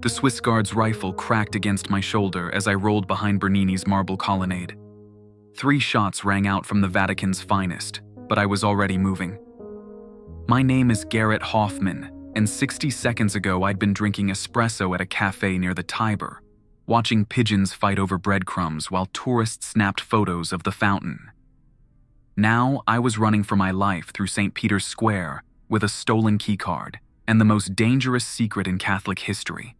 The Swiss guard's rifle cracked against my shoulder as I rolled behind Bernini's marble colonnade. 3 shots rang out from the Vatican's finest, but I was already moving. My name is Garrett Hoffman, and 60 seconds ago I'd been drinking espresso at a cafe near the Tiber, watching pigeons fight over breadcrumbs while tourists snapped photos of the fountain. Now I was running for my life through St. Peter's Square with a stolen keycard and the most dangerous secret in Catholic history.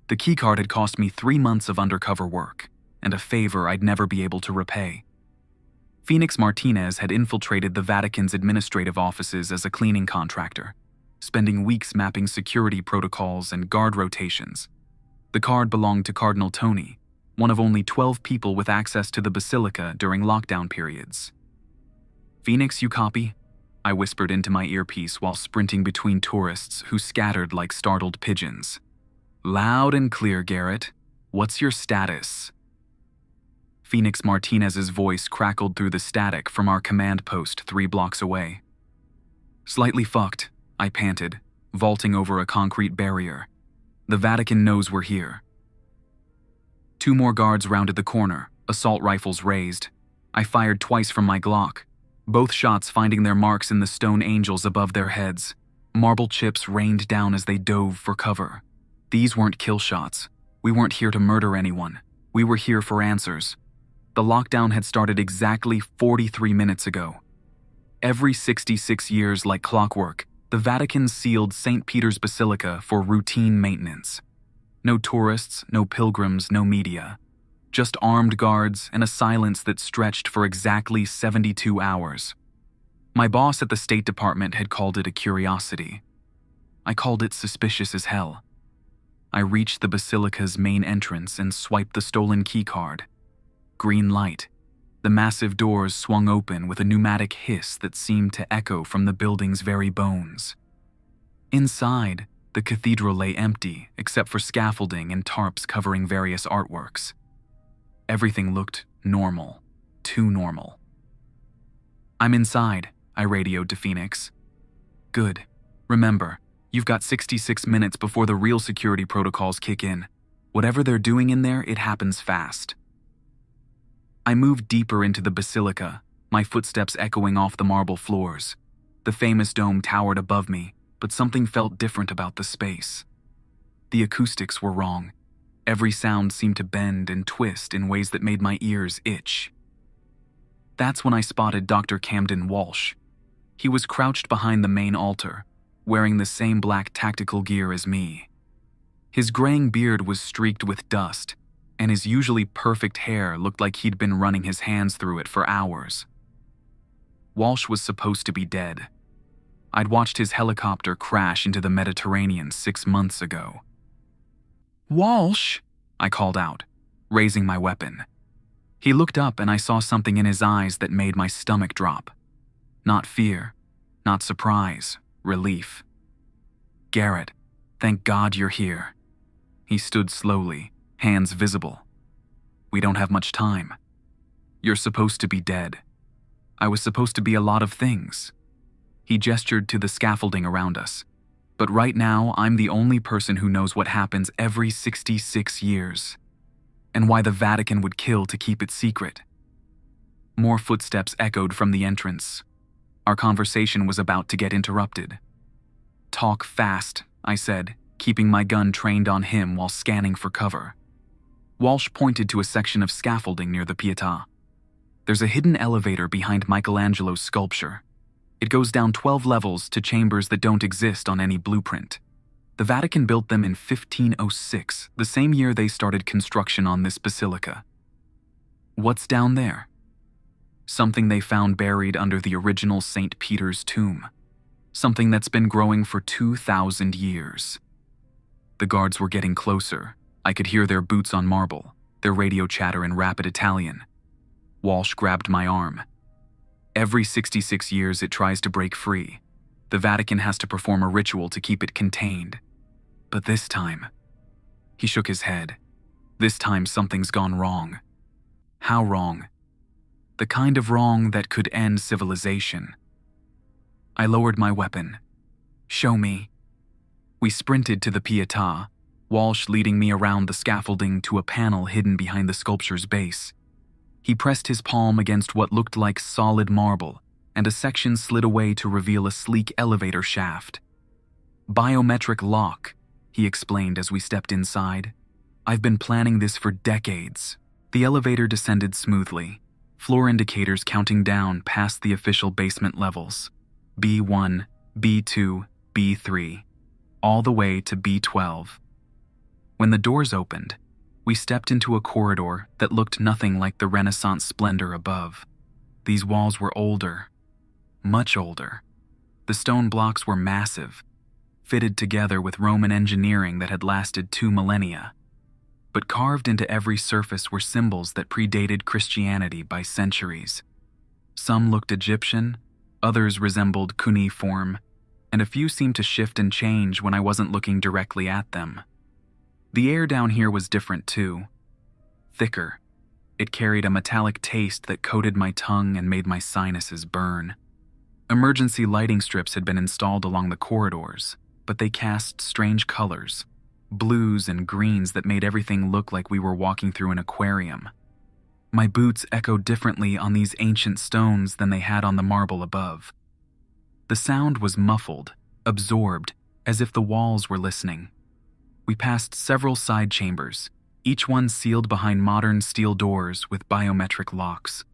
The keycard had cost me 3 months of undercover work and a favor I'd never be able to repay. Phoenix Martinez had infiltrated the Vatican's administrative offices as a cleaning contractor, spending weeks mapping security protocols and guard rotations. The card belonged to Cardinal Tony, one of only 12 people with access to the Basilica during lockdown periods. "Phoenix, you copy?" I whispered into my earpiece while sprinting between tourists who scattered like startled pigeons. "Loud and clear, Garrett. What's your status?" Phoenix Martinez's voice crackled through the static from our command post 3 blocks away. "Slightly fucked," I panted, vaulting over a concrete barrier. "The Vatican knows we're here." 2 more guards rounded the corner, assault rifles raised. I fired twice from my Glock, both shots finding their marks in the stone angels above their heads. Marble chips rained down as they dove for cover. These weren't kill shots. We weren't here to murder anyone. We were here for answers. The lockdown had started exactly 43 minutes ago. Every 66 years, like clockwork, the Vatican sealed St. Peter's Basilica for routine maintenance. No tourists, no pilgrims, no media. Just armed guards and a silence that stretched for exactly 72 hours. My boss at the State Department had called it a curiosity. I called it suspicious as hell. I reached the Basilica's main entrance and swiped the stolen keycard. Green light. The massive doors swung open with a pneumatic hiss that seemed to echo from the building's very bones. Inside, the cathedral lay empty except for scaffolding and tarps covering various artworks. Everything looked normal, too normal. "I'm inside," I radioed to Phoenix. "Good. Remember, you've got 66 minutes before the real security protocols kick in. Whatever they're doing in there, it happens fast." I moved deeper into the Basilica, my footsteps echoing off the marble floors. The famous dome towered above me, but something felt different about the space. The acoustics were wrong. Every sound seemed to bend and twist in ways that made my ears itch. That's when I spotted Dr. Camden Walsh. He was crouched behind the main altar, wearing the same black tactical gear as me. His graying beard was streaked with dust, and his usually perfect hair looked like he'd been running his hands through it for hours. Walsh was supposed to be dead. I'd watched his helicopter crash into the Mediterranean 6 months ago. "Walsh!" I called out, raising my weapon. He looked up and I saw something in his eyes that made my stomach drop. Not fear, not surprise, relief. "Garrett, thank God you're here." He stood slowly, hands visible. "We don't have much time. You're supposed to be dead. I was supposed to be a lot of things." He gestured to the scaffolding around us. "But right now, I'm the only person who knows what happens every 66 years, and why the Vatican would kill to keep it secret." More footsteps echoed from the entrance. Our conversation was about to get interrupted. "Talk fast," I said, keeping my gun trained on him while scanning for cover. Walsh pointed to a section of scaffolding near the Pietà. "There's a hidden elevator behind Michelangelo's sculpture. It goes down 12 levels to chambers that don't exist on any blueprint. The Vatican built them in 1506, the same year they started construction on this basilica." "What's down there?" "Something they found buried under the original St. Peter's tomb. Something that's been growing for 2,000 years." The guards were getting closer. I could hear their boots on marble, their radio chatter in rapid Italian. Walsh grabbed my arm. "Every 66 years it tries to break free. The Vatican has to perform a ritual to keep it contained. But this time..." He shook his head. "This time something's gone wrong." "How wrong?" "The kind of wrong that could end civilization." I lowered my weapon. "Show me." We sprinted to the Pietà. Walsh leading me around the scaffolding to a panel hidden behind the sculpture's base. He pressed his palm against what looked like solid marble, and a section slid away to reveal a sleek elevator shaft. "Biometric lock," he explained as we stepped inside. "I've been planning this for decades." The elevator descended smoothly, floor indicators counting down past the official basement levels. B1, B2, B3, all the way to B12. When the doors opened, we stepped into a corridor that looked nothing like the Renaissance splendor above. These walls were older, much older. The stone blocks were massive, fitted together with Roman engineering that had lasted 2 millennia. But carved into every surface were symbols that predated Christianity by centuries. Some looked Egyptian, others resembled cuneiform, and a few seemed to shift and change when I wasn't looking directly at them. The air down here was different too. Thicker. It carried a metallic taste that coated my tongue and made my sinuses burn. Emergency lighting strips had been installed along the corridors, but they cast strange colors, blues and greens that made everything look like we were walking through an aquarium. My boots echoed differently on these ancient stones than they had on the marble above. The sound was muffled, absorbed, as if the walls were listening. We passed several side chambers, each one sealed behind modern steel doors with biometric locks.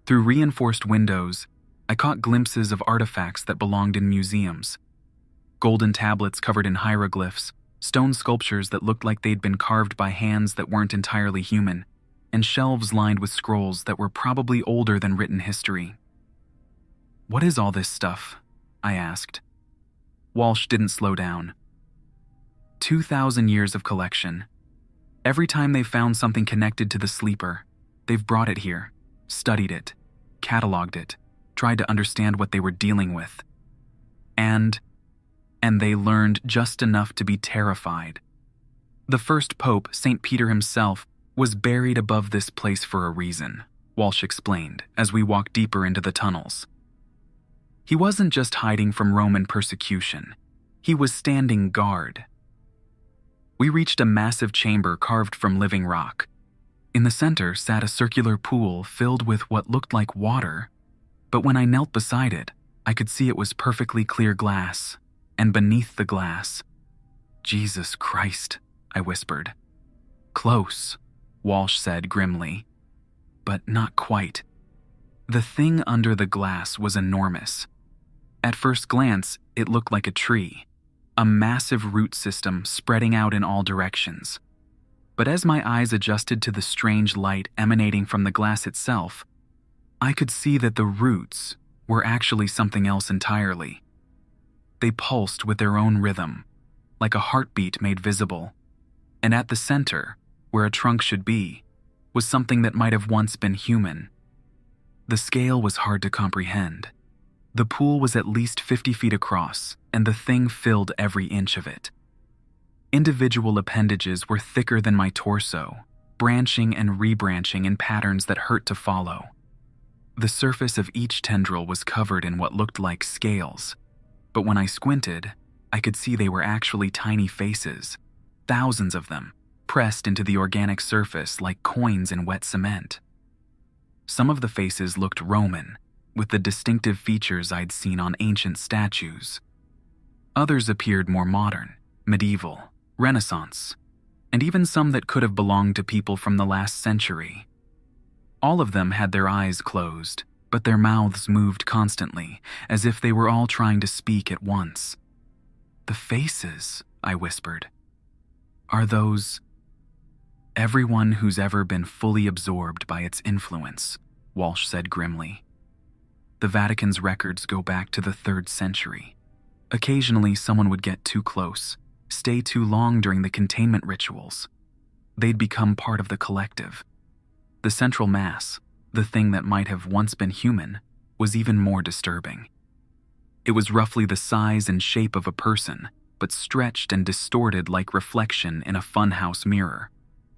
Through reinforced windows, I caught glimpses of artifacts that belonged in museums. Golden tablets covered in hieroglyphs, stone sculptures that looked like they'd been carved by hands that weren't entirely human, and shelves lined with scrolls that were probably older than written history. "What is all this stuff?" I asked. Walsh didn't slow down. 2,000 years of collection. Every time they've found something connected to the sleeper, they've brought it here, studied it, cataloged it, tried to understand what they were dealing with. And they learned just enough to be terrified. The first pope, St. Peter himself, was buried above this place for a reason, Walsh explained as we walked deeper into the tunnels. He wasn't just hiding from Roman persecution. He was standing guard. We reached a massive chamber carved from living rock. In the center sat a circular pool filled with what looked like water, but when I knelt beside it, I could see it was perfectly clear glass, and beneath the glass, "Jesus Christ," I whispered. "Close," Walsh said grimly, "but not quite." The thing under the glass was enormous. At first glance, it looked like a tree, a massive root system spreading out in all directions. But as my eyes adjusted to the strange light emanating from the glass itself, I could see that the roots were actually something else entirely. They pulsed with their own rhythm, like a heartbeat made visible. And at the center, where a trunk should be, was something that might have once been human. The scale was hard to comprehend. The pool was at least 50 feet across, and the thing filled every inch of it. Individual appendages were thicker than my torso, branching and rebranching in patterns that hurt to follow. The surface of each tendril was covered in what looked like scales, but when I squinted, I could see they were actually tiny faces, thousands of them, pressed into the organic surface like coins in wet cement. Some of the faces looked Roman, with the distinctive features I'd seen on ancient statues. Others appeared more modern, medieval, Renaissance, and even some that could have belonged to people from the last century. All of them had their eyes closed, but their mouths moved constantly, as if they were all trying to speak at once. "The faces," I whispered. "Are those everyone who's ever been fully absorbed by its influence?" Walsh said grimly. "The Vatican's records go back to the 3rd century. Occasionally, someone would get too close, stay too long during the containment rituals. They'd become part of the collective. The central mass, the thing that might have once been human, was even more disturbing. It was roughly the size and shape of a person, but stretched and distorted like reflection in a funhouse mirror.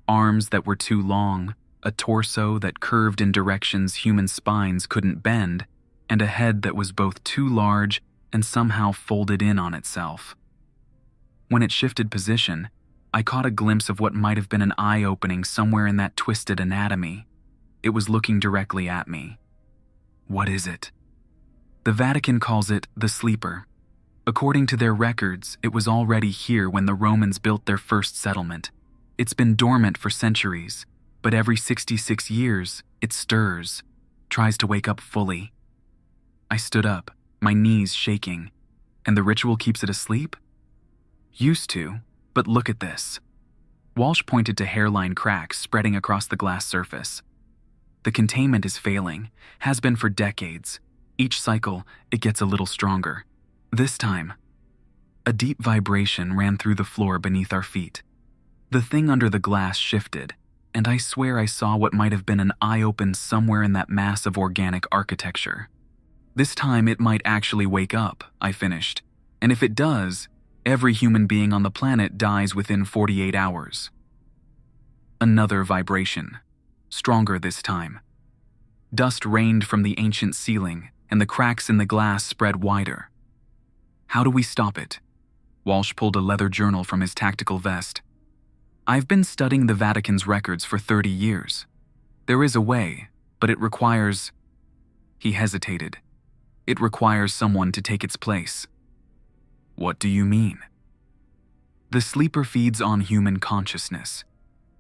Arms that were too long, a torso that curved in directions human spines couldn't bend, and a head that was both too large and somehow folded in on itself. When it shifted position, I caught a glimpse of what might have been an eye opening somewhere in that twisted anatomy. It was looking directly at me. What is it? The Vatican calls it the sleeper. According to their records, it was already here when the Romans built their first settlement. It's been dormant for centuries, but every 66 years, it stirs, tries to wake up fully. I stood up, my knees shaking. And the ritual keeps it asleep? Used to, but look at this. Walsh pointed to hairline cracks spreading across the glass surface. The containment is failing, has been for decades. Each cycle, it gets a little stronger. This time, a deep vibration ran through the floor beneath our feet. The thing under the glass shifted, and I swear I saw what might have been an eye open somewhere in that mass of organic architecture. This time it might actually wake up, I finished. And if it does, every human being on the planet dies within 48 hours. Another vibration, stronger this time. Dust rained from the ancient ceiling, and the cracks in the glass spread wider. How do we stop it? Walsh pulled a leather journal from his tactical vest. I've been studying the Vatican's records for 30 years. There is a way, but it requires... He hesitated. It requires someone to take its place. What do you mean? The sleeper feeds on human consciousness.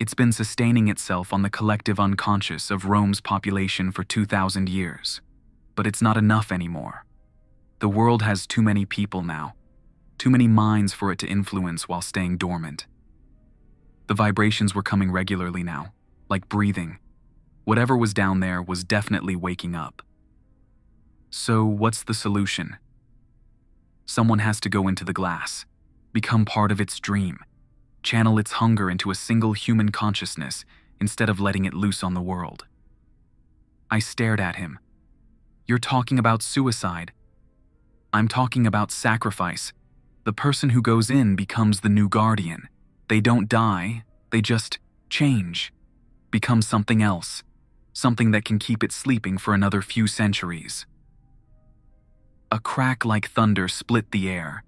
It's been sustaining itself on the collective unconscious of Rome's population for 2,000 years. But it's not enough anymore. The world has too many people now. Too many minds for it to influence while staying dormant. The vibrations were coming regularly now, like breathing. Whatever was down there was definitely waking up. So what's the solution? Someone has to go into the glass, become part of its dream, channel its hunger into a single human consciousness instead of letting it loose on the world. I stared at him. You're talking about suicide. I'm talking about sacrifice. The person who goes in becomes the new guardian. They don't die, they just change, become something else, something that can keep it sleeping for another few centuries. A crack like thunder split the air,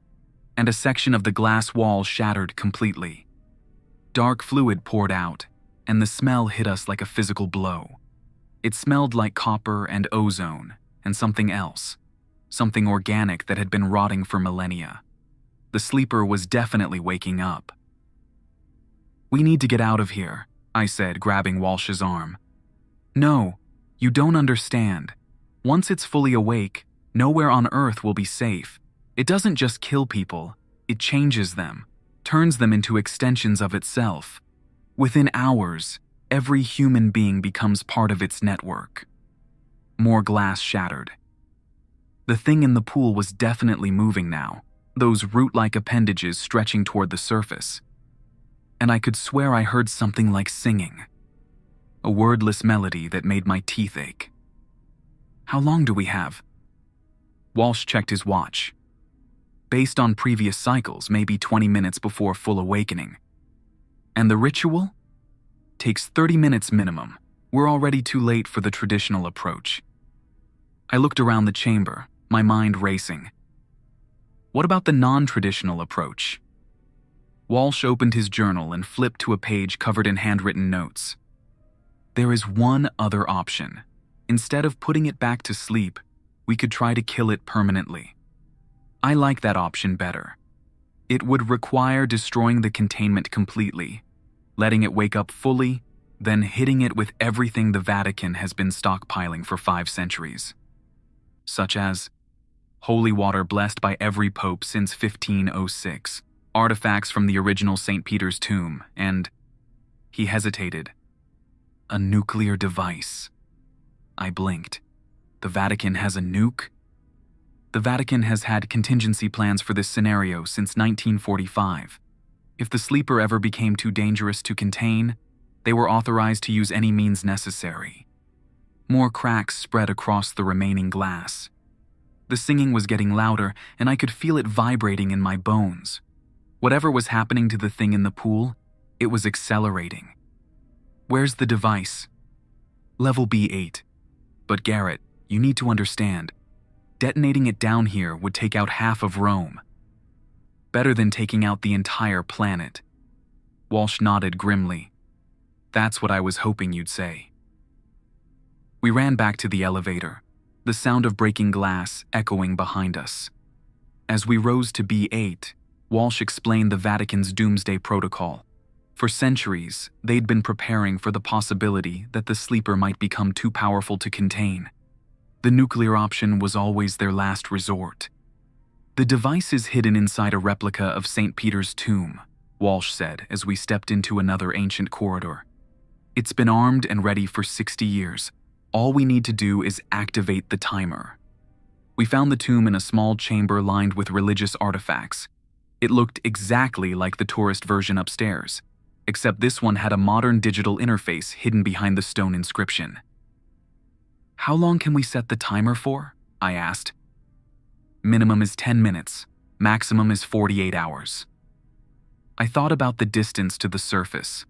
and a section of the glass wall shattered completely. Dark fluid poured out, and the smell hit us like a physical blow. It smelled like copper and ozone, and something else, something organic that had been rotting for millennia. The sleeper was definitely waking up. We need to get out of here, I said, grabbing Walsh's arm. No, you don't understand. Once it's fully awake, nowhere on Earth will be safe. It doesn't just kill people, it changes them, turns them into extensions of itself. Within hours, every human being becomes part of its network. More glass shattered. The thing in the pool was definitely moving now, those root-like appendages stretching toward the surface. And I could swear I heard something like singing. A wordless melody that made my teeth ache. How long do we have? Walsh checked his watch. Based on previous cycles, maybe 20 minutes before full awakening. And the ritual? Takes 30 minutes minimum. We're already too late for the traditional approach. I looked around the chamber, my mind racing. What about the non-traditional approach? Walsh opened his journal and flipped to a page covered in handwritten notes. There is one other option. Instead of putting it back to sleep, we could try to kill it permanently. I like that option better. It would require destroying the containment completely, letting it wake up fully, then hitting it with everything the Vatican has been stockpiling for 5 centuries. Such as holy water blessed by every pope since 1506, artifacts from the original St. Peter's tomb, and... He hesitated. A nuclear device. I blinked. The Vatican has a nuke? The Vatican has had contingency plans for this scenario since 1945. If the sleeper ever became too dangerous to contain, they were authorized to use any means necessary. More cracks spread across the remaining glass. The singing was getting louder, and I could feel it vibrating in my bones. Whatever was happening to the thing in the pool, it was accelerating. Where's the device? Level B8. But Garrett, you need to understand. Detonating it down here would take out half of Rome. Better than taking out the entire planet. Walsh nodded grimly. That's what I was hoping you'd say. We ran back to the elevator, the sound of breaking glass echoing behind us. As we rose to B8, Walsh explained the Vatican's doomsday protocol. For centuries, they'd been preparing for the possibility that the sleeper might become too powerful to contain. The nuclear option was always their last resort. The device is hidden inside a replica of St. Peter's tomb, Walsh said as we stepped into another ancient corridor. It's been armed and ready for 60 years. All we need to do is activate the timer. We found the tomb in a small chamber lined with religious artifacts. It looked exactly like the tourist version upstairs, except this one had a modern digital interface hidden behind the stone inscription. How long can we set the timer for? I asked. Minimum is 10 minutes, maximum is 48 hours. I thought about the distance to the surface,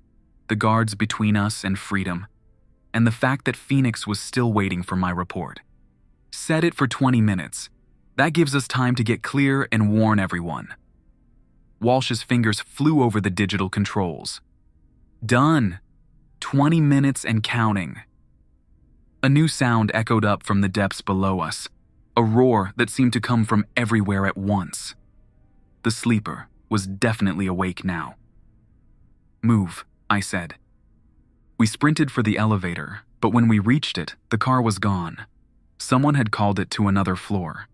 the guards between us and freedom, and the fact that Phoenix was still waiting for my report. Set it for 20 minutes. That gives us time to get clear and warn everyone. Walsh's fingers flew over the digital controls. Done. 20 minutes and counting. A new sound echoed up from the depths below us, a roar that seemed to come from everywhere at once. The sleeper was definitely awake now. Move, I said. We sprinted for the elevator, but when we reached it, the car was gone. Someone had called it to another floor.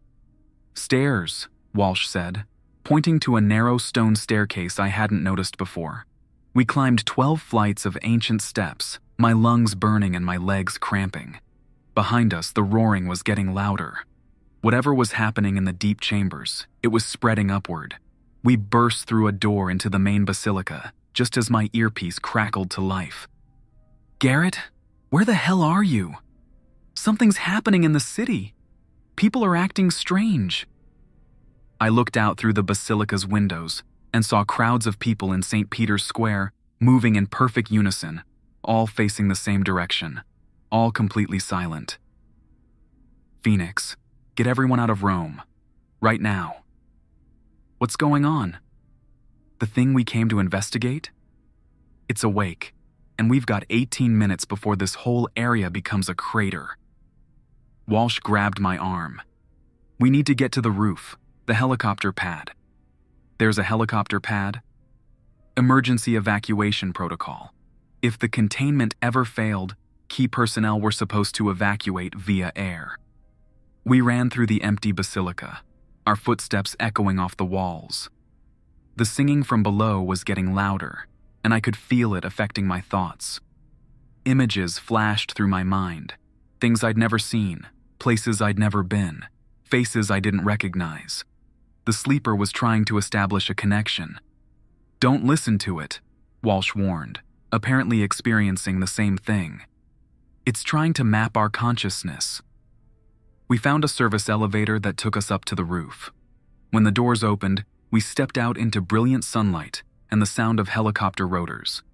Stairs, Walsh said, pointing to a narrow stone staircase I hadn't noticed before. We climbed 12 flights of ancient steps, my lungs burning and my legs cramping. Behind us, the roaring was getting louder. Whatever was happening in the deep chambers, it was spreading upward. We burst through a door into the main basilica, just as my earpiece crackled to life. Garrett, where the hell are you? Something's happening in the city. People are acting strange. I looked out through the basilica's windows and saw crowds of people in St. Peter's Square moving in perfect unison, all facing the same direction, all completely silent. Phoenix, get everyone out of Rome. Right now. What's going on? The thing we came to investigate? It's awake, and we've got 18 minutes before this whole area becomes a crater. Walsh grabbed my arm. We need to get to the roof, the helicopter pad. There's a helicopter pad? Emergency evacuation protocol. If the containment ever failed, key personnel were supposed to evacuate via air. We ran through the empty basilica, our footsteps echoing off the walls. The singing from below was getting louder, and I could feel it affecting my thoughts. Images flashed through my mind, things I'd never seen, places I'd never been, faces I didn't recognize. The sleeper was trying to establish a connection. Don't listen to it, Walsh warned, apparently experiencing the same thing. It's trying to map our consciousness. We found a service elevator that took us up to the roof. When the doors opened, we stepped out into brilliant sunlight and the sound of helicopter rotors.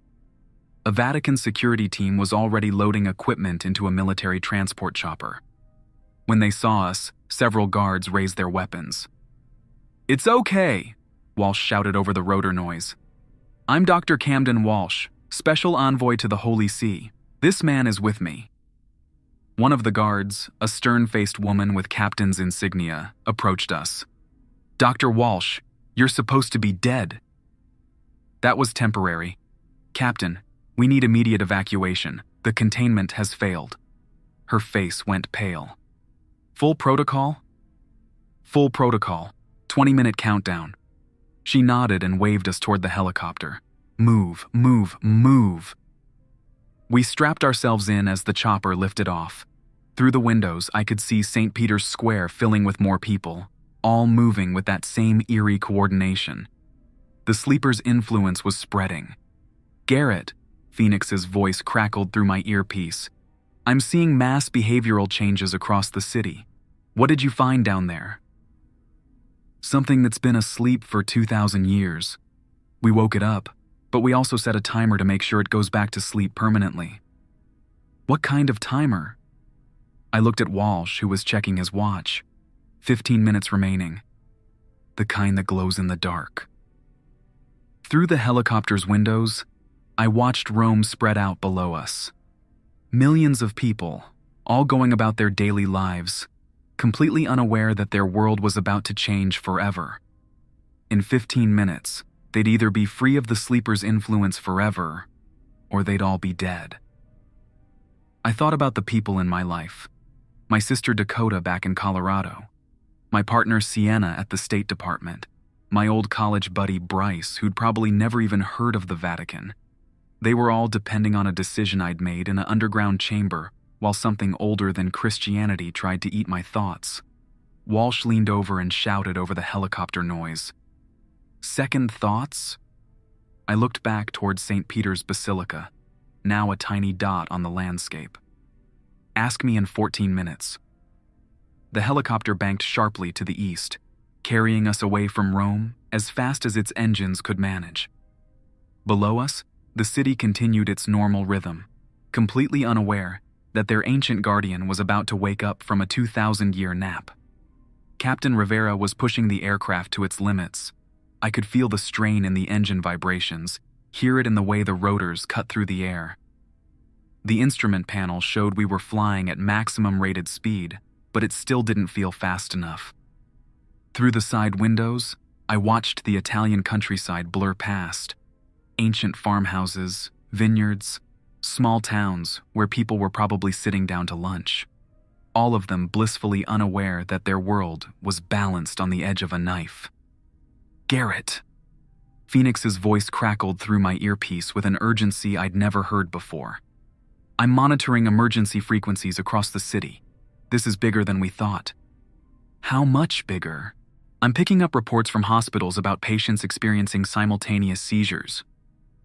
A Vatican security team was already loading equipment into a military transport chopper. When they saw us, several guards raised their weapons. It's okay, Walsh shouted over the rotor noise. I'm Dr. Camden Walsh, Special Envoy to the Holy See. This man is with me. One of the guards, a stern-faced woman with captain's insignia, approached us. Dr. Walsh, you're supposed to be dead. That was temporary. Captain, we need immediate evacuation. The containment has failed. Her face went pale. Full protocol? Full protocol. 20-minute countdown. She nodded and waved us toward the helicopter. Move, move, move. We strapped ourselves in as the chopper lifted off. Through the windows, I could see St. Peter's Square filling with more people, all moving with that same eerie coordination. The sleeper's influence was spreading. Garrett, Phoenix's voice crackled through my earpiece. I'm seeing mass behavioral changes across the city. What did you find down there? Something that's been asleep for 2,000 years. We woke it up, but we also set a timer to make sure it goes back to sleep permanently. What kind of timer? I looked at Walsh, who was checking his watch. 15 minutes remaining. The kind that glows in the dark. Through the helicopter's windows, I watched Rome spread out below us. Millions of people, all going about their daily lives, completely unaware that their world was about to change forever. In 15 minutes, they'd either be free of the sleeper's influence forever, or they'd all be dead. I thought about the people in my life. My sister Dakota back in Colorado, my partner Sienna at the State Department, my old college buddy Bryce, who'd probably never even heard of the Vatican. They were all depending on a decision I'd made in an underground chamber while something older than Christianity tried to eat my thoughts. Walsh leaned over and shouted over the helicopter noise. Second thoughts? I looked back towards St. Peter's Basilica, now a tiny dot on the landscape. Ask me in 14 minutes. The helicopter banked sharply to the east, carrying us away from Rome as fast as its engines could manage. Below us, the city continued its normal rhythm, completely unaware that their ancient guardian was about to wake up from a 2,000-year nap. Captain Rivera was pushing the aircraft to its limits. I could feel the strain in the engine vibrations, hear it in the way the rotors cut through the air. The instrument panel showed we were flying at maximum rated speed, but it still didn't feel fast enough. Through the side windows, I watched the Italian countryside blur past. Ancient farmhouses, vineyards, small towns where people were probably sitting down to lunch. All of them blissfully unaware that their world was balanced on the edge of a knife. Garrett! Phoenix's voice crackled through my earpiece with an urgency I'd never heard before. I'm monitoring emergency frequencies across the city. This is bigger than we thought. How much bigger? I'm picking up reports from hospitals about patients experiencing simultaneous seizures.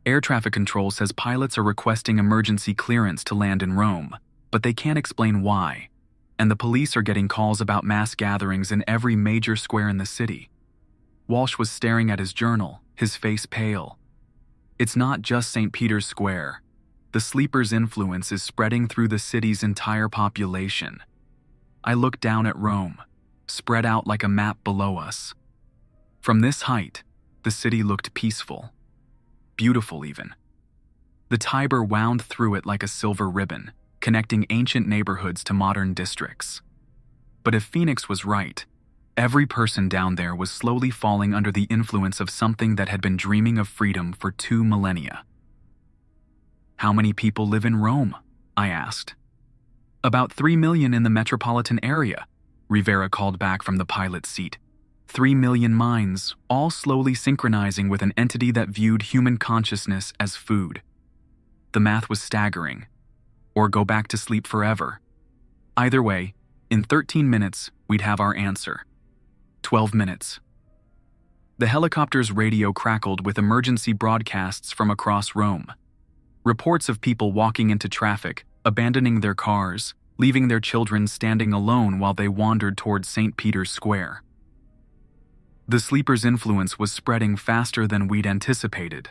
Air traffic control says pilots are requesting emergency clearance to land in Rome, but they can't explain why. And the police are getting calls about mass gatherings in every major square in the city. Walsh was staring at his journal, his face pale. It's not just St. Peter's Square. The sleeper's influence is spreading through the city's entire population. I looked down at Rome, spread out like a map below us. From this height, the city looked peaceful. Beautiful even. The Tiber wound through it like a silver ribbon, connecting ancient neighborhoods to modern districts. But if Phoenix was right, every person down there was slowly falling under the influence of something that had been dreaming of freedom for 2 millennia. How many people live in Rome? I asked. About 3 million in the metropolitan area, Rivera called back from the pilot's seat. 3 million minds, all slowly synchronizing with an entity that viewed human consciousness as food. The math was staggering. Or go back to sleep forever. Either way, in 13 minutes, we'd have our answer. 12 minutes. The helicopter's radio crackled with emergency broadcasts from across Rome. Reports of people walking into traffic, abandoning their cars, leaving their children standing alone while they wandered towards St. Peter's Square. The sleeper's influence was spreading faster than we'd anticipated.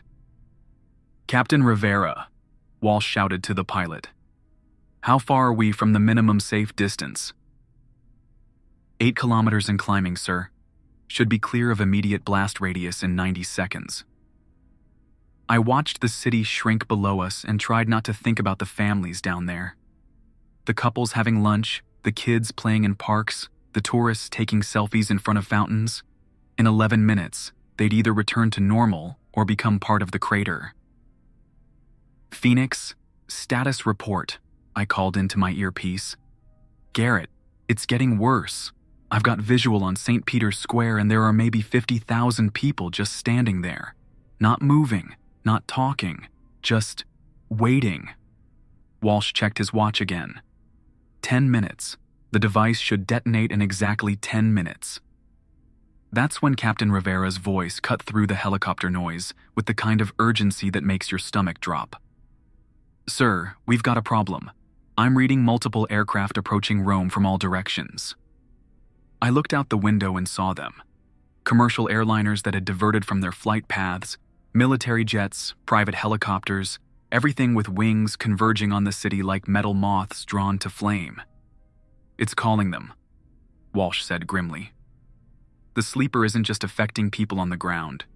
Captain Rivera, Walsh shouted to the pilot. How far are we from the minimum safe distance? 8 kilometers and climbing, sir. Should be clear of immediate blast radius in 90 seconds. I watched the city shrink below us and tried not to think about the families down there. The couples having lunch, the kids playing in parks, the tourists taking selfies in front of fountains. In 11 minutes, they'd either return to normal or become part of the crater. Phoenix, status report, I called into my earpiece. Garrett, it's getting worse. I've got visual on St. Peter's Square and there are maybe 50,000 people just standing there. Not moving, not talking, just waiting. Walsh checked his watch again. 10 minutes. The device should detonate in exactly 10 minutes. That's when Captain Rivera's voice cut through the helicopter noise with the kind of urgency that makes your stomach drop. Sir, we've got a problem. I'm reading multiple aircraft approaching Rome from all directions. I looked out the window and saw them. Commercial airliners that had diverted from their flight paths, military jets, private helicopters, everything with wings converging on the city like metal moths drawn to flame. It's calling them, Walsh said grimly. The sleeper isn't just affecting people on the ground.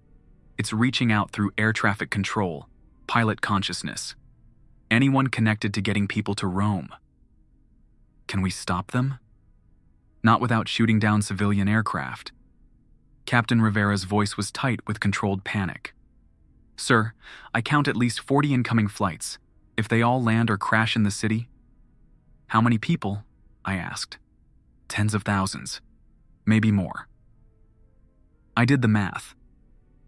It's reaching out through air traffic control, pilot consciousness, anyone connected to getting people to Rome. Can we stop them? Not without shooting down civilian aircraft. Captain Rivera's voice was tight with controlled panic. Sir, I count at least 40 incoming flights. If they all land or crash in the city? How many people? I asked. Tens of thousands. Maybe more. I did the math.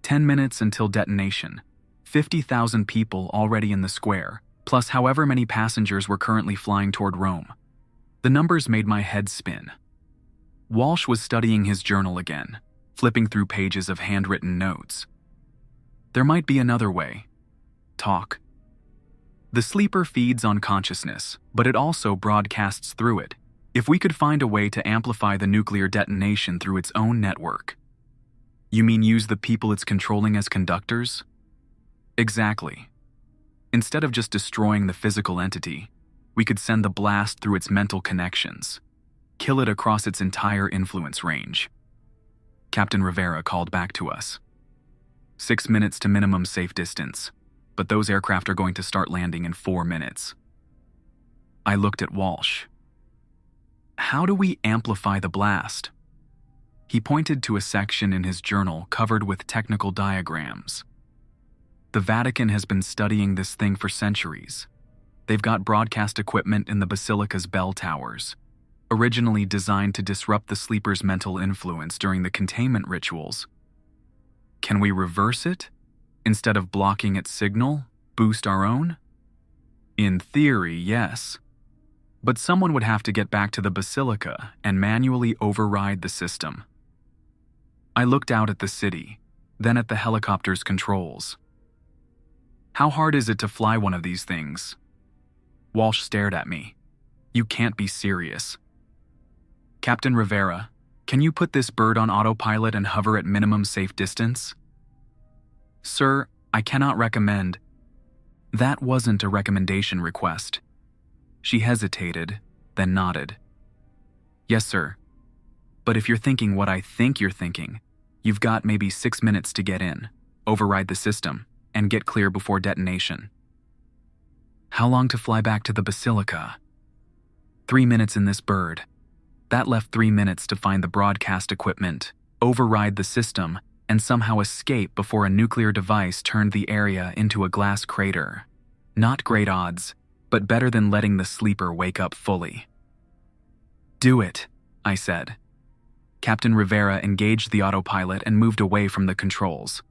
10 minutes until detonation. 50,000 people already in the square, plus however many passengers were currently flying toward Rome. The numbers made my head spin. Walsh was studying his journal again, flipping through pages of handwritten notes. There might be another way. Talk. The sleeper feeds on consciousness, but it also broadcasts through it. If we could find a way to amplify the nuclear detonation through its own network. You mean use the people it's controlling as conductors? Exactly. Instead of just destroying the physical entity, we could send the blast through its mental connections, kill it across its entire influence range. Captain Rivera called back to us. 6 minutes to minimum safe distance, but those aircraft are going to start landing in 4 minutes. I looked at Walsh. How do we amplify the blast? He pointed to a section in his journal covered with technical diagrams. The Vatican has been studying this thing for centuries. They've got broadcast equipment in the Basilica's bell towers, originally designed to disrupt the sleeper's mental influence during the containment rituals. Can we reverse it? Instead of blocking its signal, boost our own? In theory, yes. But someone would have to get back to the Basilica and manually override the system. I looked out at the city, then at the helicopter's controls. How hard is it to fly one of these things? Walsh stared at me. You can't be serious. Captain Rivera, can you put this bird on autopilot and hover at minimum safe distance? Sir, I cannot recommend. That wasn't a recommendation request. She hesitated, then nodded. Yes, sir. But if you're thinking what I think you're thinking, you've got maybe 6 minutes to get in, override the system, and get clear before detonation. How long to fly back to the Basilica? 3 minutes in this bird. That left 3 minutes to find the broadcast equipment, override the system, and somehow escape before a nuclear device turned the area into a glass crater. Not great odds, but better than letting the sleeper wake up fully. Do it, I said. Captain Rivera engaged the autopilot and moved away from the controls.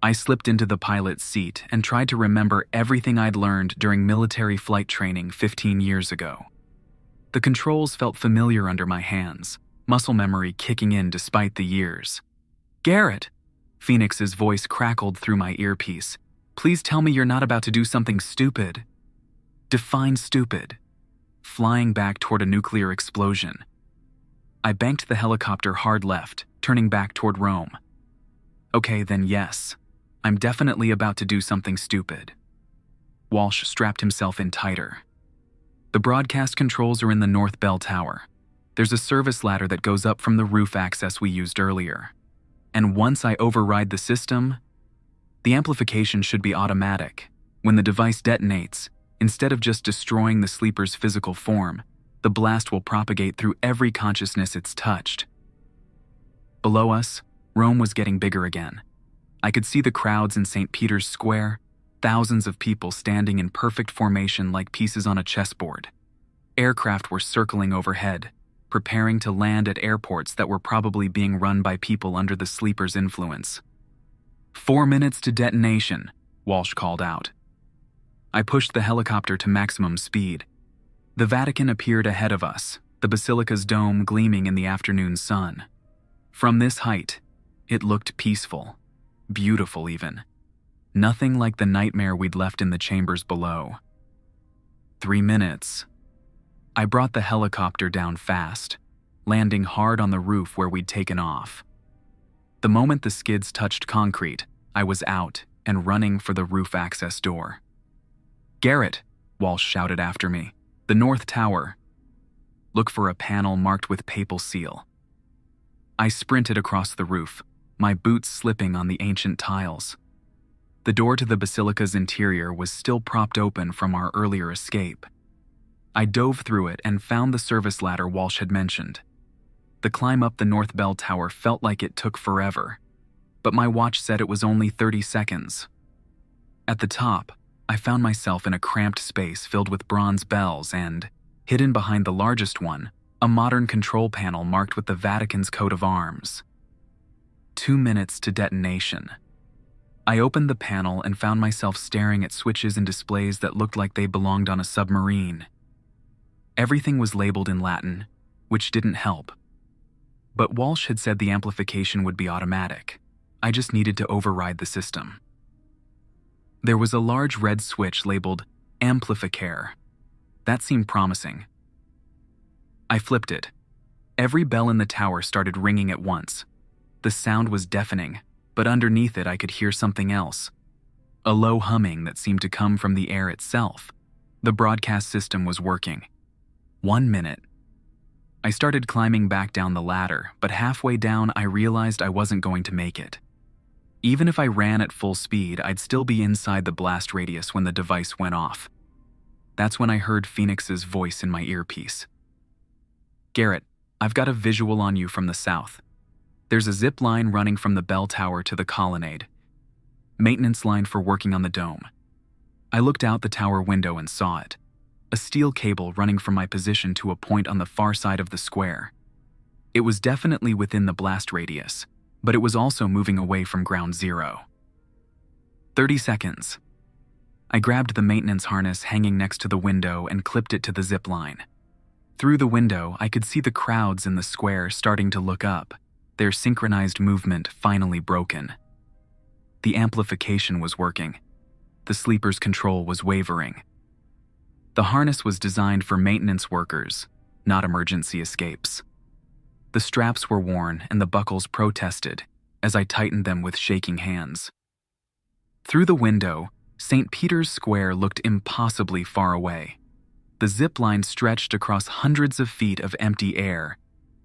I slipped into the pilot's seat and tried to remember everything I'd learned during military flight training 15 years ago. The controls felt familiar under my hands, muscle memory kicking in despite the years. Garrett! Phoenix's voice crackled through my earpiece. Please tell me you're not about to do something stupid. Define stupid. Flying back toward a nuclear explosion. I banked the helicopter hard left, turning back toward Rome. Okay, then yes. I'm definitely about to do something stupid. Walsh strapped himself in tighter. The broadcast controls are in the North Bell Tower. There's a service ladder that goes up from the roof access we used earlier. And once I override the system, the amplification should be automatic. When the device detonates, instead of just destroying the sleeper's physical form, the blast will propagate through every consciousness it's touched. Below us, Rome was getting bigger again. I could see the crowds in St. Peter's Square, thousands of people standing in perfect formation like pieces on a chessboard. Aircraft were circling overhead, preparing to land at airports that were probably being run by people under the sleeper's influence. 4 minutes to detonation, Walsh called out. I pushed the helicopter to maximum speed. The Vatican appeared ahead of us, the Basilica's dome gleaming in the afternoon sun. From this height, it looked peaceful, beautiful even. Nothing like the nightmare we'd left in the chambers below. 3 minutes. I brought the helicopter down fast, landing hard on the roof where we'd taken off. The moment the skids touched concrete, I was out and running for the roof access door. Garrett, Walsh shouted after me. The North Tower. Look for a panel marked with papal seal. I sprinted across the roof, my boots slipping on the ancient tiles. The door to the Basilica's interior was still propped open from our earlier escape. I dove through it and found the service ladder Walsh had mentioned. The climb up the North Bell Tower felt like it took forever, but my watch said it was only 30 seconds. At the top, I found myself in a cramped space filled with bronze bells and, hidden behind the largest one, a modern control panel marked with the Vatican's coat of arms. 2 minutes to detonation. I opened the panel and found myself staring at switches and displays that looked like they belonged on a submarine. Everything was labeled in Latin, which didn't help. But Walsh had said the amplification would be automatic. I just needed to override the system. There was a large red switch labeled Amplificare. That seemed promising. I flipped it. Every bell in the tower started ringing at once. The sound was deafening, but underneath it I could hear something else. A low humming that seemed to come from the air itself. The broadcast system was working. 1 minute. I started climbing back down the ladder, but halfway down I realized I wasn't going to make it. Even if I ran at full speed, I'd still be inside the blast radius when the device went off. That's when I heard Phoenix's voice in my earpiece. "Garrett, I've got a visual on you from the south. There's a zip line running from the bell tower to the colonnade. Maintenance line for working on the dome." I looked out the tower window and saw it. A steel cable running from my position to a point on the far side of the square. It was definitely within the blast radius, but it was also moving away from ground zero. 30 seconds. I grabbed the maintenance harness hanging next to the window and clipped it to the zip line. Through the window, I could see the crowds in the square starting to look up, their synchronized movement finally broken. The amplification was working. The sleeper's control was wavering. The harness was designed for maintenance workers, not emergency escapes. The straps were worn and the buckles protested as I tightened them with shaking hands. Through the window, St. Peter's Square looked impossibly far away. The zip line stretched across hundreds of feet of empty air,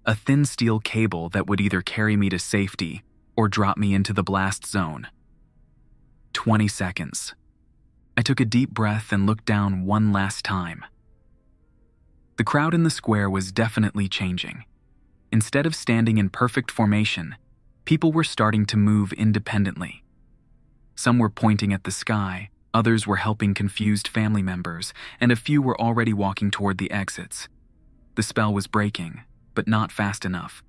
a thin steel cable that would either carry me to safety or drop me into the blast zone. 20 seconds. I took a deep breath and looked down one last time. The crowd in the square was definitely changing. Instead of standing in perfect formation, people were starting to move independently. Some were pointing at the sky, others were helping confused family members, and a few were already walking toward the exits. The spell was breaking, but not fast enough.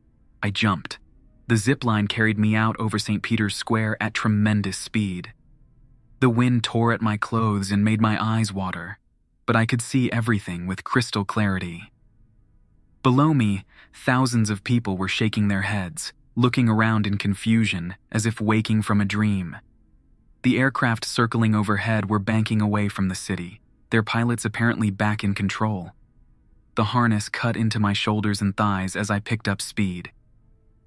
I jumped. The zip line carried me out over St. Peter's Square at tremendous speed. The wind tore at my clothes and made my eyes water, but I could see everything with crystal clarity. Below me, thousands of people were shaking their heads, looking around in confusion, as if waking from a dream. The aircraft circling overhead were banking away from the city, their pilots apparently back in control. The harness cut into my shoulders and thighs as I picked up speed.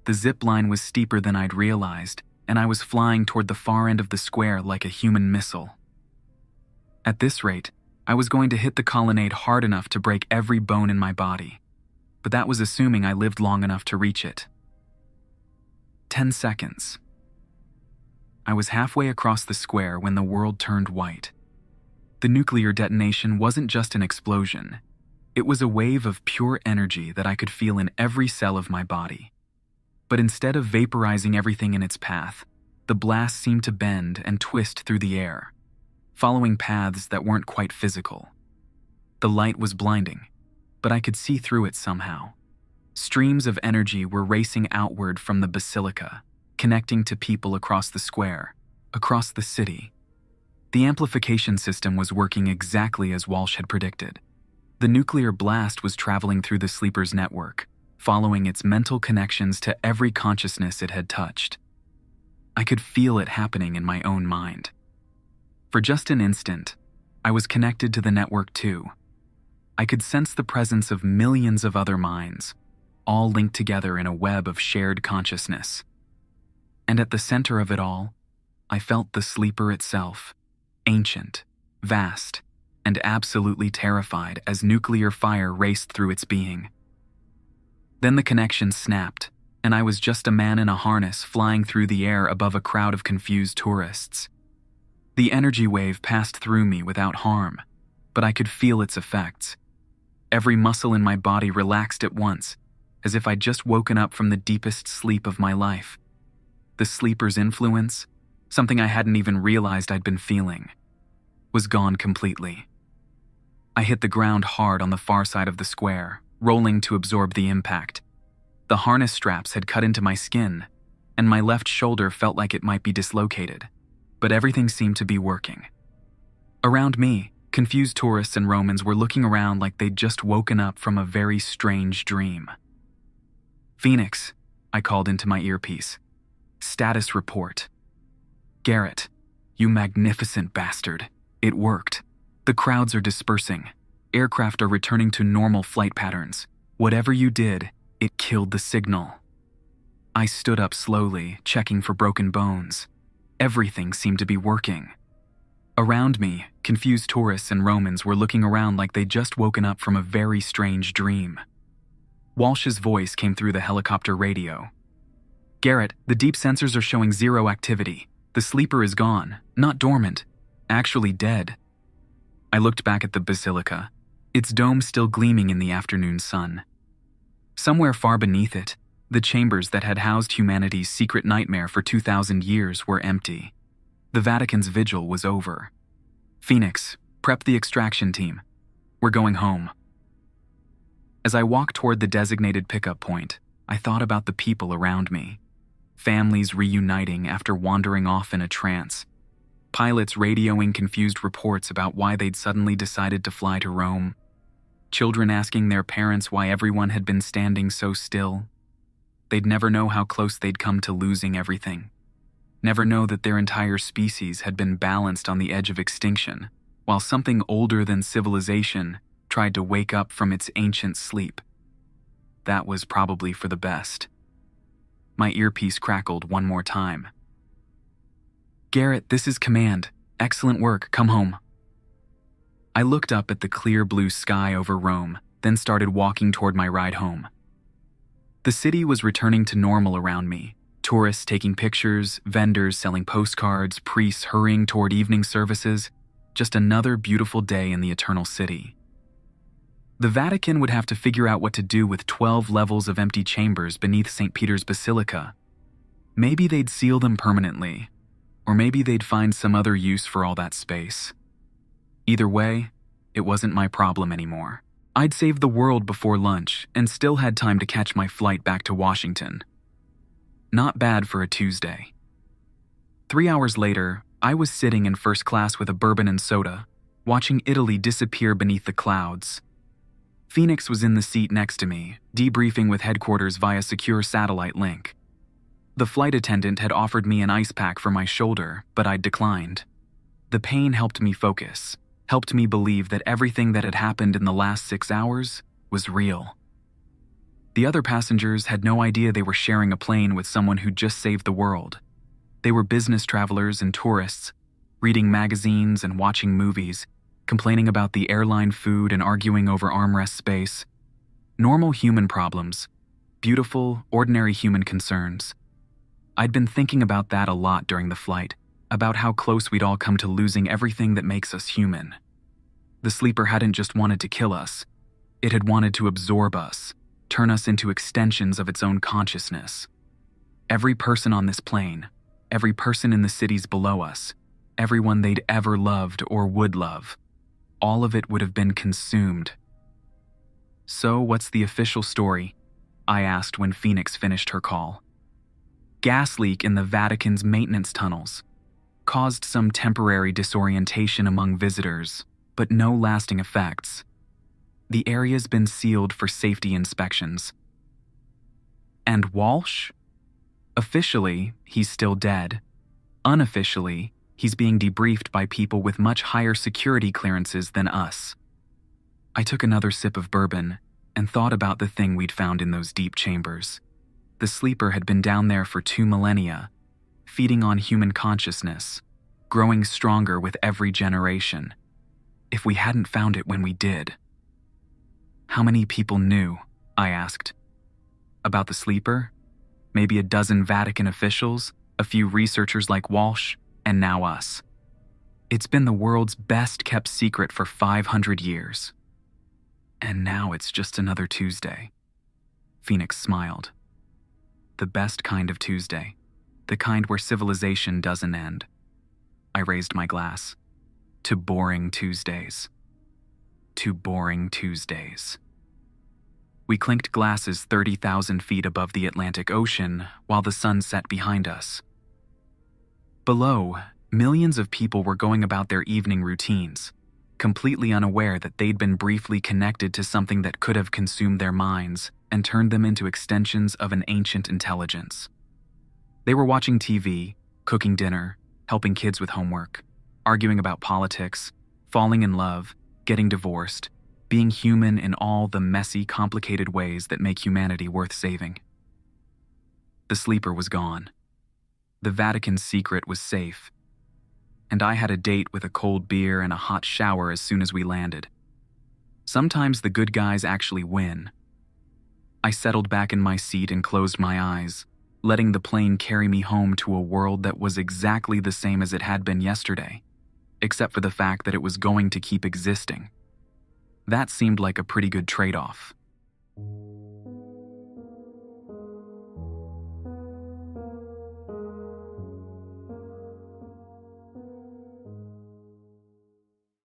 The zip line was steeper than I'd realized, and I was flying toward the far end of the square like a human missile. At this rate, I was going to hit the colonnade hard enough to break every bone in my body, but that was assuming I lived long enough to reach it. 10 seconds. I was halfway across the square when the world turned white. The nuclear detonation wasn't just an explosion. It was a wave of pure energy that I could feel in every cell of my body. But instead of vaporizing everything in its path, the blast seemed to bend and twist through the air, following paths that weren't quite physical. The light was blinding, but I could see through it somehow. Streams of energy were racing outward from the Basilica, connecting to people across the square, across the city. The amplification system was working exactly as Walsh had predicted. The nuclear blast was traveling through the sleeper's network, following its mental connections to every consciousness it had touched. I could feel it happening in my own mind. For just an instant, I was connected to the network too. I could sense the presence of millions of other minds, all linked together in a web of shared consciousness. And at the center of it all, I felt the sleeper itself, ancient, vast, and absolutely terrified as nuclear fire raced through its being. Then the connection snapped, and I was just a man in a harness flying through the air above a crowd of confused tourists. The energy wave passed through me without harm, but I could feel its effects. Every muscle in my body relaxed at once, as if I'd just woken up from the deepest sleep of my life. The sleeper's influence, something I hadn't even realized I'd been feeling, was gone completely. I hit the ground hard on the far side of the square, rolling to absorb the impact. The harness straps had cut into my skin, and my left shoulder felt like it might be dislocated, but everything seemed to be working. Around me, confused tourists and Romans were looking around like they'd just woken up from a very strange dream. "Phoenix," I called into my earpiece. "Status report." "Garrett, you magnificent bastard. It worked. The crowds are dispersing. Aircraft are returning to normal flight patterns. Whatever you did, it killed the signal." I stood up slowly, checking for broken bones. Everything seemed to be working. Around me, confused tourists and Romans were looking around like they'd just woken up from a very strange dream. Walsh's voice came through the helicopter radio. "Garrett, the deep sensors are showing zero activity. The sleeper is gone, not dormant, actually dead." I looked back at the Basilica, its dome still gleaming in the afternoon sun. Somewhere far beneath it, the chambers that had housed humanity's secret nightmare for 2,000 years were empty. The Vatican's vigil was over. "Phoenix, prep the extraction team. We're going home." As I walked toward the designated pickup point, I thought about the people around me. Families reuniting after wandering off in a trance. Pilots radioing confused reports about why they'd suddenly decided to fly to Rome. Children asking their parents why everyone had been standing so still. They'd never know how close they'd come to losing everything. Never know that their entire species had been balanced on the edge of extinction, while something older than civilization tried to wake up from its ancient sleep. That was probably for the best. My earpiece crackled one more time. "Garrett, this is command. Excellent work, come home." I looked up at the clear blue sky over Rome, then started walking toward my ride home. The city was returning to normal around me. Tourists taking pictures, vendors selling postcards, priests hurrying toward evening services. Just another beautiful day in the Eternal City. The Vatican would have to figure out what to do with 12 levels of empty chambers beneath St. Peter's Basilica. Maybe they'd seal them permanently, or maybe they'd find some other use for all that space. Either way, it wasn't my problem anymore. I'd saved the world before lunch and still had time to catch my flight back to Washington. Not bad for a Tuesday. 3 hours later, I was sitting in first class with a bourbon and soda, watching Italy disappear beneath the clouds. Phoenix was in the seat next to me, debriefing with headquarters via secure satellite link. The flight attendant had offered me an ice pack for my shoulder, but I'd declined. The pain helped me focus, helped me believe that everything that had happened in the last 6 hours was real. The other passengers had no idea they were sharing a plane with someone who'd just saved the world. They were business travelers and tourists, reading magazines and watching movies, complaining about the airline food and arguing over armrest space. Normal human problems, beautiful, ordinary human concerns. I'd been thinking about that a lot during the flight, about how close we'd all come to losing everything that makes us human. The sleeper hadn't just wanted to kill us, it had wanted to absorb us, turn us into extensions of its own consciousness. Every person on this plane, every person in the cities below us, everyone they'd ever loved or would love, all of it would have been consumed. "So, what's the official story?" I asked when Phoenix finished her call. "Gas leak in the Vatican's maintenance tunnels. Caused some temporary disorientation among visitors, but no lasting effects. The area's been sealed for safety inspections." "And Walsh?" "Officially, he's still dead. Unofficially, he's being debriefed by people with much higher security clearances than us." I took another sip of bourbon and thought about the thing we'd found in those deep chambers. The sleeper had been down there for 2 millennia, feeding on human consciousness, growing stronger with every generation. If we hadn't found it when we did. "How many people knew?" I asked. "About the sleeper?" maybe a dozen Vatican officials, a few researchers like Walsh, and now us. It's been the world's best-kept secret for 500 years. And now it's just another Tuesday. Phoenix smiled. The best kind of Tuesday. The kind where civilization doesn't end. I raised my glass. To boring Tuesdays. To boring Tuesdays. We clinked glasses 30,000 feet above the Atlantic Ocean while the sun set behind us. Below, millions of people were going about their evening routines, completely unaware that they'd been briefly connected to something that could have consumed their minds and turned them into extensions of an ancient intelligence. They were watching TV, cooking dinner, helping kids with homework, arguing about politics, falling in love, getting divorced, being human in all the messy, complicated ways that make humanity worth saving. The sleeper was gone. The Vatican's secret was safe. And I had a date with a cold beer and a hot shower as soon as we landed. Sometimes the good guys actually win. I settled back in my seat and closed my eyes, letting the plane carry me home to a world that was exactly the same as it had been yesterday, except for the fact that it was going to keep existing. That seemed like a pretty good trade-off.